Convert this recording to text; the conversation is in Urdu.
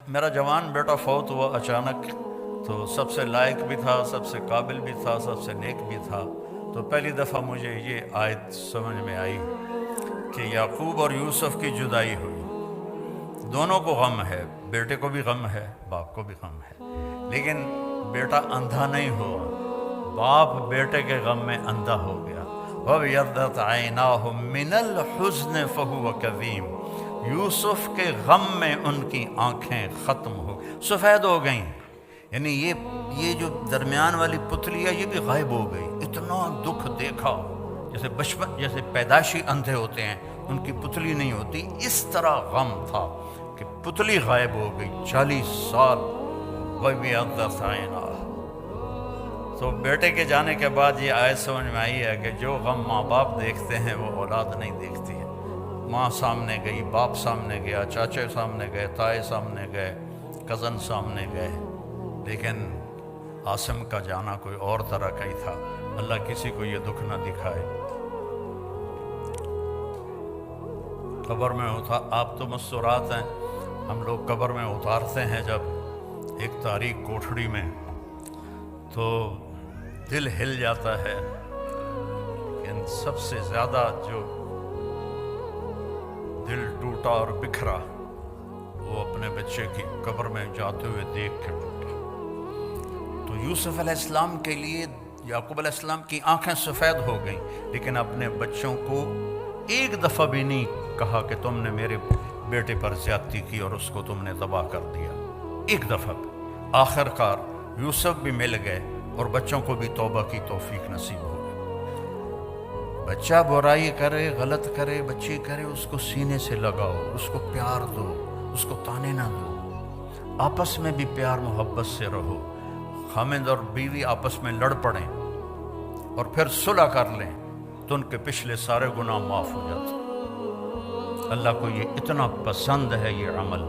میرا جوان بیٹا فوت ہوا اچانک، تو سب سے لائق بھی تھا، سب سے قابل بھی تھا، سب سے نیک بھی تھا۔ تو پہلی دفعہ مجھے یہ آیت سمجھ میں آئی کہ یعقوب اور یوسف کی جدائی ہوئی، دونوں کو غم ہے، بیٹے کو بھی غم ہے، باپ کو بھی غم ہے، لیکن بیٹا اندھا نہیں ہوا، باپ بیٹے کے غم میں اندھا ہو گیا۔ وَابْيَضَّتْ عَيْنَاهُ مِنَ الْحُزْنِ فَهُوَ كَظِيمٌ، یوسف کے غم میں ان کی آنکھیں ختم ہو سفید ہو گئیں، یعنی یہ جو درمیان والی پتلی ہے یہ بھی غائب ہو گئی۔ اتنا دکھ دیکھا، جیسے بچپن جیسے پیدائشی اندھے ہوتے ہیں ان کی پتلی نہیں ہوتی، اس طرح غم تھا کہ پتلی غائب ہو گئی 40 سال۔ وَابْيَضَّتْ عَيْنَاهُ، تو بیٹے کے جانے کے بعد یہ آیت سمجھ میں آئی ہے کہ جو غم ماں باپ دیکھتے ہیں وہ اولاد نہیں دیکھتی ہے۔ ماں سامنے گئی، باپ سامنے گیا، چاچے سامنے گئے، تائے سامنے گئے، کزن سامنے گئے، لیکن عاصم کا جانا کوئی اور طرح کا ہی تھا۔ اللہ کسی کو یہ دکھ نہ دکھائے۔ قبر میں آپ تو مستورات ہیں، ہم لوگ قبر میں اتارتے ہیں جب ایک تاریک کوٹھڑی میں، تو دل ہل جاتا ہے، لیکن سب سے زیادہ جو دل ٹوٹا اور بکھرا وہ اپنے بچے کی قبر میں جاتے ہوئے دیکھ کے ٹوٹا۔ تو یوسف علیہ السلام کے لیے یعقوب علیہ السلام کی آنکھیں سفید ہو گئیں، لیکن اپنے بچوں کو ایک دفعہ بھی نہیں کہا کہ تم نے میرے بیٹے پر زیادتی کی اور اس کو تم نے تباہ کر دیا، ایک دفعہ بھی۔ آخر کار یوسف بھی مل گئے اور بچوں کو بھی توبہ کی توفیق نصیب ہو گئی۔ بچہ برائی کرے، غلط کرے، بچی کرے، اس کو سینے سے لگاؤ، اس کو پیار دو، اس کو تانے نہ دو، آپس میں بھی پیار محبت سے رہو۔ خامند اور بیوی آپس میں لڑ پڑیں اور پھر صلح کر لیں تو ان کے پچھلے سارے گناہ معاف ہو جاتے۔ اللہ کو یہ اتنا پسند ہے یہ عمل۔